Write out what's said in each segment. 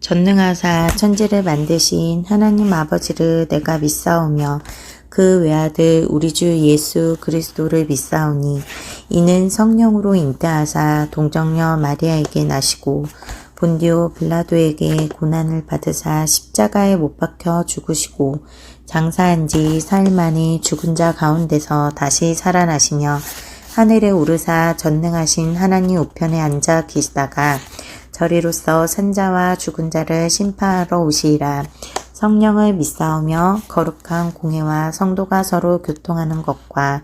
전능하사 천지를 만드신 하나님 아버지를 내가 믿사오며 그 외아들 우리 주 예수 그리스도를 믿사오니 이는 성령으로 잉태하사 동정녀 마리아에게 나시고 본디오 빌라도에게 고난을 받으사 십자가에 못 박혀 죽으시고 장사한 지 사흘 만에 죽은 자 가운데서 다시 살아나시며 하늘에 오르사 전능하신 하나님 우편에 앉아 계시다가 저리로서 산자와 죽은 자를 심판하러 오시리라. 성령을 믿사오며 거룩한 공회와 성도가 서로 교통하는 것과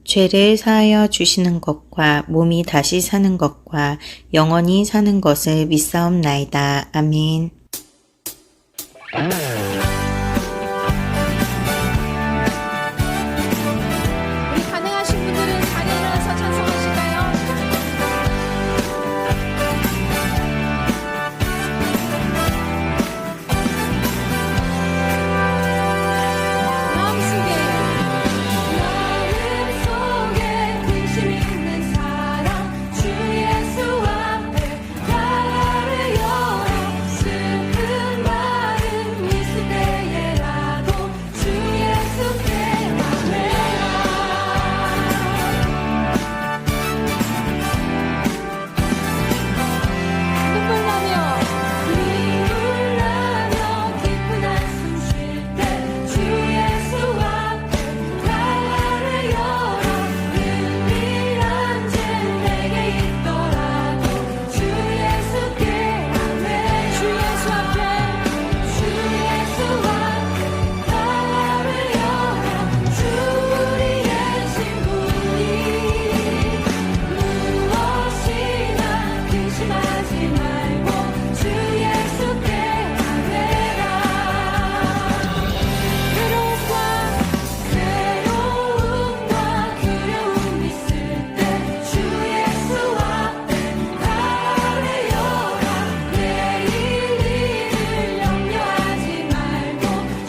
죄를 사하여 주시는 것과 몸이 다시 사는 것과 영원히 사는 것을 믿사옵나이다. 아멘. 우리 가능하신 분들은 자리에 일어나서 찬송하실까요? 마음속에 근심 있는 사람 주 예수 앞에 나를 열어 슬픈 마음 있을 때에라도 주 예수께 말해라. 눈물 나며 깊은 한숨 쉴 때 주 예수 앞에 나를 열어 은밀한 죄 내게 있더라도 주 예수께 아멘. 주 예수 앞에 나를 열어 주 우리의 친구니 무엇이나 근심하지 말고 주 예수께 아뢰라. 괴로움과 두려움 있을 때 주 예수 앞에 나를 열어 내일 일을 염려하지 말고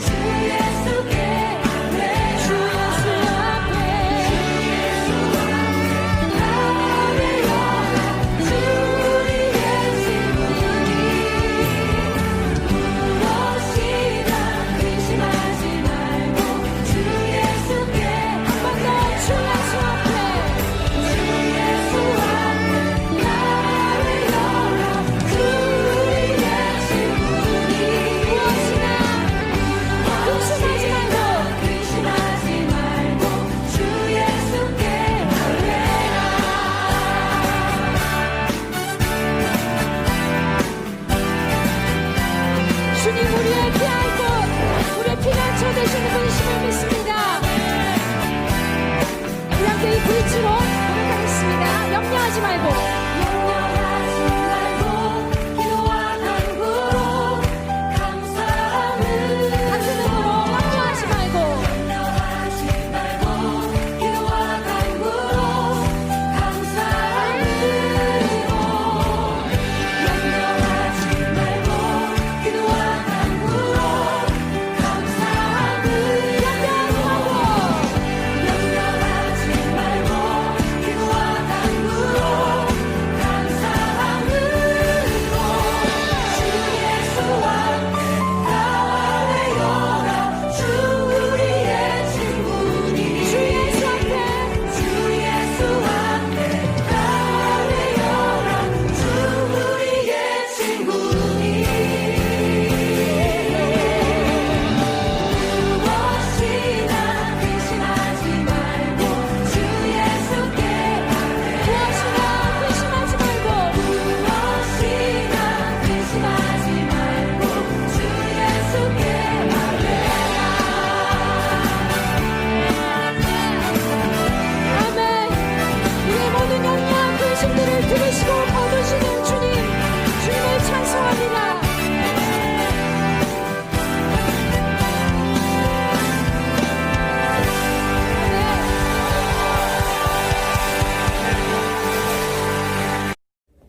주 예수께 아뢰라. 주 예수 앞에 나를 열어 주 우리의 친구니 무엇이나 근심하지 말고 주 예수께 한 번 더 주 예수 앞에 나를 열어 주 우리의 친구니 무엇이나 근심하지 말고 주 예수께 아뢰라. 주님 우리의 피할 곳, 우리의 피난처 되시는 분이심을 믿습니다. 우리 함께 이 불치로 고백하겠습니다. 염려하지 말고 기도와 간구로 감사함을 같은 으로 염려하지 말고 기도와 간구로 감사함으로 염려하지 말고 기도와 간구로 감사함을 염려하지 말고 기도와 간구로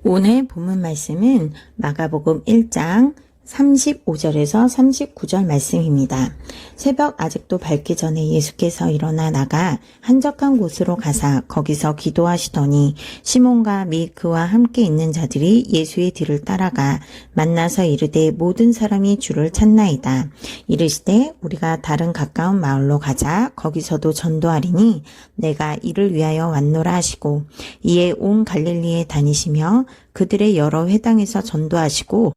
오늘 본문 말씀은 마가복음 1장 35절에서 39절 말씀입니다. 새벽 아직도 밝기 전에 예수께서 일어나 나가 한적한 곳으로 가사 거기서 기도하시더니 시몬과 및 그와 함께 있는 자들이 예수의 뒤를 따라가 만나서 이르되 모든 사람이 주를 찾나이다. 이르시되 우리가 다른 가까운 마을로 가자. 거기서도 전도하리니 내가 이를 위하여 왔노라 하시고 이에 온 갈릴리에 다니시며 그들의 여러 회당에서 전도하시고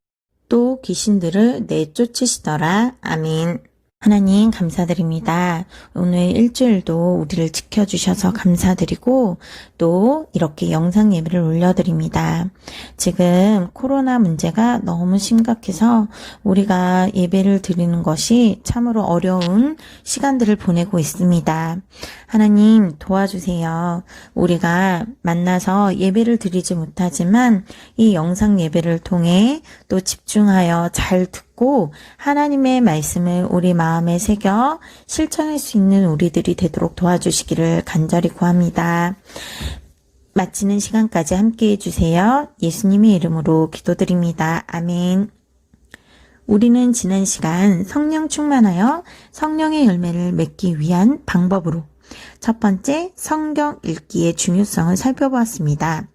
또 귀신들을 내쫓으시더라. 아멘. 하나님 감사드립니다. 오늘 일주일도 우리를 지켜주셔서 감사드리고 또 이렇게 영상 예배를 올려드립니다. 지금 코로나 문제가 너무 심각해서 우리가 예배를 드리는 것이 참으로 어려운 시간들을 보내고 있습니다. 하나님 도와주세요. 우리가 만나서 예배를 드리지 못하지만 이 영상 예배를 통해 또 집중하여 잘 듣고 하나님의 말씀을 우리 마음에 새겨 실천할 수 있는 우리들이 되도록 도와주시기를 간절히 구합니다. 마치는 시간까지 함께해 주세요. 예수님의 이름으로 기도드립니다. 아멘. 우리는 지난 시간 성령 충만하여 성령의 열매를 맺기 위한 방법으로 첫 번째 성경 읽기의 중요성을 살펴보았습니다.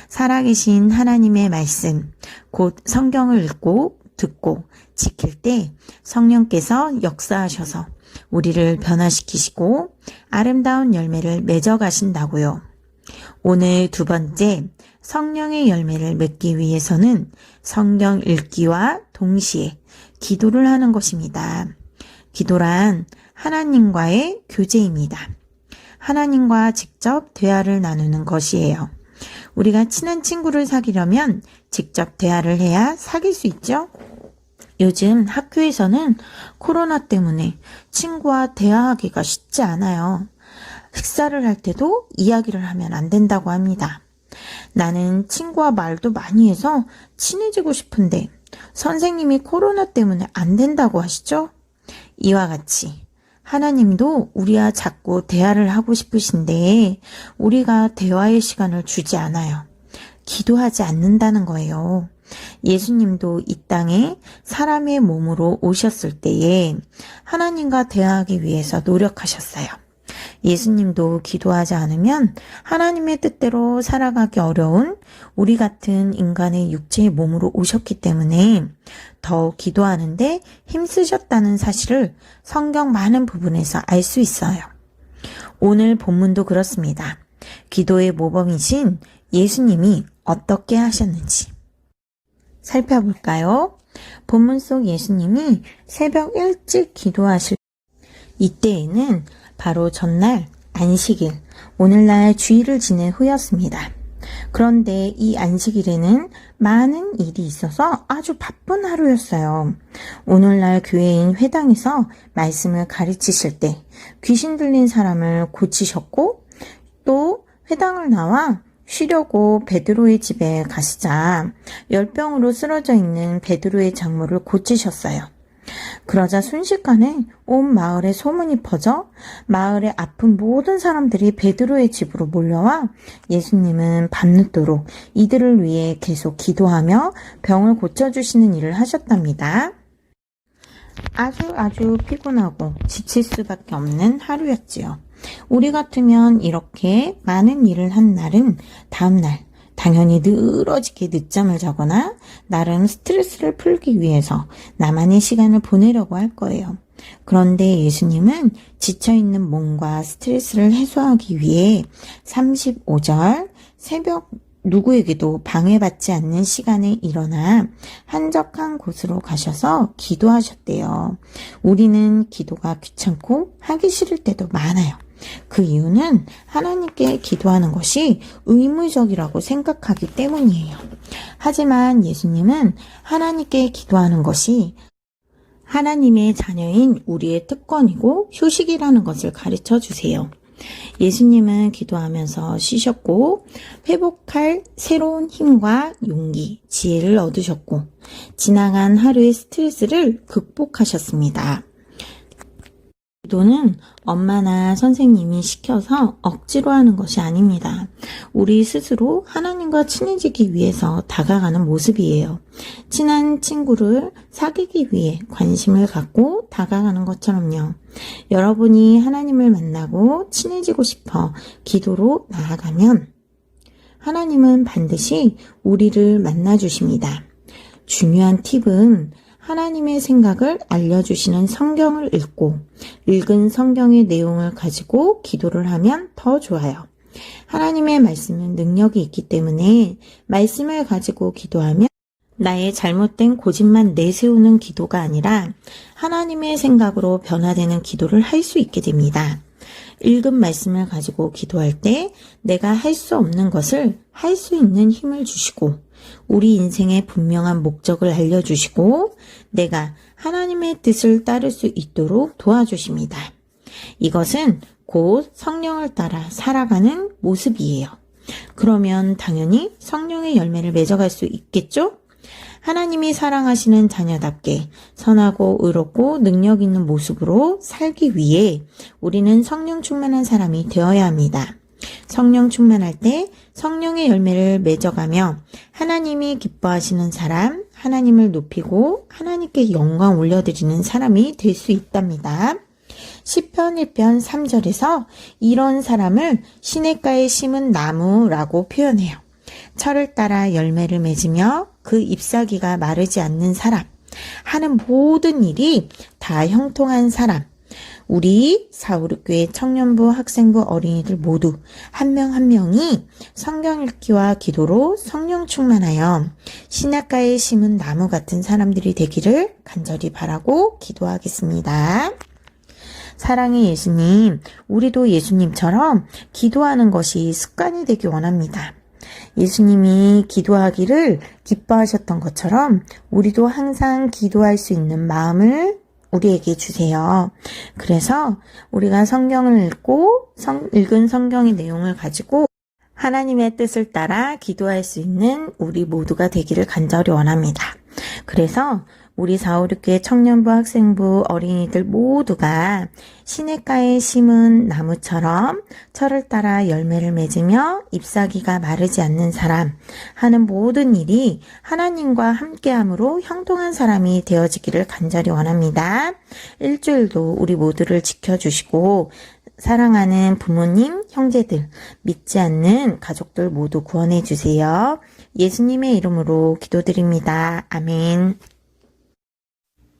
살아계신 하나님의 말씀, 곧 성경을 읽고 듣고 지킬 때 성령께서 역사하셔서 우리를 변화시키시고 아름다운 열매를 맺어 가신다고요. 오늘 두 번째, 성령의 열매를 맺기 위해서는 성경 읽기와 동시에 기도를 하는 것입니다. 기도란 하나님과의 교제입니다. 하나님과 직접 대화를 나누는 것이에요. 우리가 친한 친구를 사귀려면 직접 대화를 해야 사귈 수 있죠? 요즘 학교에서는 코로나 때문에 친구와 대화하기가 쉽지 않아요. 식사를 할 때도 이야기를 하면 안 된다고 합니다. 나는 친구와 말도 많이 해서 친해지고 싶은데 선생님이 코로나 때문에 안 된다고 하시죠? 이와 같이 하나님도 우리와 자꾸 대화를 하고 싶으신데 우리가 대화의 시간을 주지 않아요. 기도하지 않는다는 거예요. 예수님도 이 땅에 사람의 몸으로 오셨을 때에 하나님과 대화하기 위해서 노력하셨어요. 예수님도 기도하지 않으면 하나님의 뜻대로 살아가기 어려운 우리 같은 인간의 육체의 몸으로 오셨기 때문에 더 기도하는데 힘쓰셨다는 사실을 성경 많은 부분에서 알 수 있어요. 오늘 본문도 그렇습니다. 기도의 모범이신 예수님이 어떻게 하셨는지 살펴볼까요? 본문 속 예수님이 새벽 일찍 기도하실 이때에는 바로 전날 안식일, 오늘날 주일을 지낸 후였습니다. 그런데 이 안식일에는 많은 일이 있어서 아주 바쁜 하루였어요. 오늘날 교회인 회당에서 말씀을 가르치실 때 귀신 들린 사람을 고치셨고 또 회당을 나와 쉬려고 베드로의 집에 가시자 열병으로 쓰러져 있는 베드로의 장모를 고치셨어요. 그러자 순식간에 온 마을에 소문이 퍼져 마을에 아픈 모든 사람들이 베드로의 집으로 몰려와 예수님은 밤늦도록 이들을 위해 계속 기도하며 병을 고쳐주시는 일을 하셨답니다. 아주 피곤하고 지칠 수밖에 없는 하루였지요. 우리 같으면 이렇게 많은 일을 한 날은 다음날 당연히 늘어지게 늦잠을 자거나 나름 스트레스를 풀기 위해서 나만의 시간을 보내려고 할 거예요. 그런데 예수님은 지쳐있는 몸과 스트레스를 해소하기 위해 35절 새벽 누구에게도 방해받지 않는 시간에 일어나 한적한 곳으로 가셔서 기도하셨대요. 우리는 기도가 귀찮고 하기 싫을 때도 많아요. 그 이유는 하나님께 기도하는 것이 의무적이라고 생각하기 때문이에요. 하지만 예수님은 하나님께 기도하는 것이 하나님의 자녀인 우리의 특권이고 휴식이라는 것을 가르쳐 주세요. 예수님은 기도하면서 쉬셨고 회복할 새로운 힘과 용기, 지혜를 얻으셨고 지나간 하루의 스트레스를 극복하셨습니다. 기도는 엄마나 선생님이 시켜서 억지로 하는 것이 아닙니다. 우리 스스로 하나님과 하나님과 친해지기 위해서 다가가는 모습이에요. 친한 친구를 사귀기 위해 관심을 갖고 다가가는 것처럼요. 여러분이 하나님을 만나고 친해지고 싶어 기도로 나아가면 하나님은 반드시 우리를 만나주십니다. 중요한 팁은 하나님의 생각을 알려주시는 성경을 읽고 읽은 성경의 내용을 가지고 기도를 하면 더 좋아요. 하나님의 말씀은 능력이 있기 때문에 말씀을 가지고 기도하면 나의 잘못된 고집만 내세우는 기도가 아니라 하나님의 생각으로 변화되는 기도를 할 수 있게 됩니다. 읽은 말씀을 가지고 기도할 때 내가 할 수 없는 것을 할 수 있는 힘을 주시고 우리 인생의 분명한 목적을 알려주시고 내가 하나님의 뜻을 따를 수 있도록 도와주십니다. 이것은 곧 성령을 따라 살아가는 모습이에요. 그러면 당연히 성령의 열매를 맺어갈 수 있겠죠? 하나님이 사랑하시는 자녀답게 선하고 의롭고 능력 있는 모습으로 살기 위해 우리는 성령 충만한 사람이 되어야 합니다. 성령 충만할 때 성령의 열매를 맺어가며 하나님이 기뻐하시는 사람, 하나님을 높이고 하나님께 영광 올려드리는 사람이 될 수 있답니다. 시편 1편 3절에서 이런 사람을 시냇가에 심은 나무라고 표현해요. 철을 따라 열매를 맺으며 그 잎사귀가 마르지 않는 사람, 하는 모든 일이 다 형통한 사람, 우리 사우르교회 청년부, 학생부, 어린이들 모두 한 명 한 명이 성경 읽기와 기도로 성령 충만하여 시냇가에 심은 나무 같은 사람들이 되기를 간절히 바라고 기도하겠습니다. 사랑의 예수님, 우리도 예수님처럼 기도하는 것이 습관이 되기 원합니다. 예수님이 기도하기를 기뻐하셨던 것처럼 우리도 항상 기도할 수 있는 마음을 우리에게 주세요. 그래서 우리가 성경을 읽고 읽은 성경의 내용을 가지고 하나님의 뜻을 따라 기도할 수 있는 우리 모두가 되기를 간절히 원합니다. 그래서 우리 사우르교회 청년부, 학생부, 어린이들 모두가 시냇가에 심은 나무처럼 철을 따라 열매를 맺으며 잎사귀가 마르지 않는 사람, 하는 모든 일이 하나님과 함께함으로 형통한 사람이 되어지기를 간절히 원합니다. 일주일도 우리 모두를 지켜주시고 사랑하는 부모님, 형제들, 믿지 않는 가족들 모두 구원해 주세요. 예수님의 이름으로 기도드립니다. 아멘.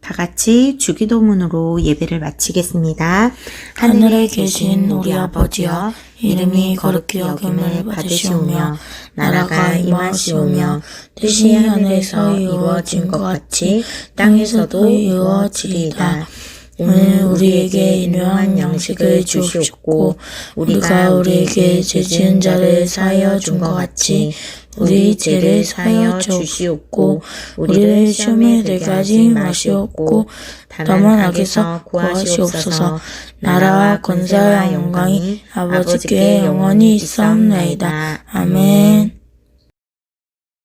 다 같이 주기도문으로 예배를 마치겠습니다. 하늘에 계신 우리 아버지여, 이름이 거룩히 여김을 받으시오며 나라가 임하시오며 뜻이 하늘에서 이루어진 것 같이 땅에서도 이루어지리이다. 오늘 우리에게 일용할 양식을 주시옵고 우리가 우리에게 죄 지은 자를 사하여 준 것 같이 우리 죄를 사하여 주시옵고 우리를 시험에 들게 하지 마시옵고 다만 악에서 구하시옵소서. 나라와 권세와 영광이 아버지께 영원히 있사옵나이다. 아멘.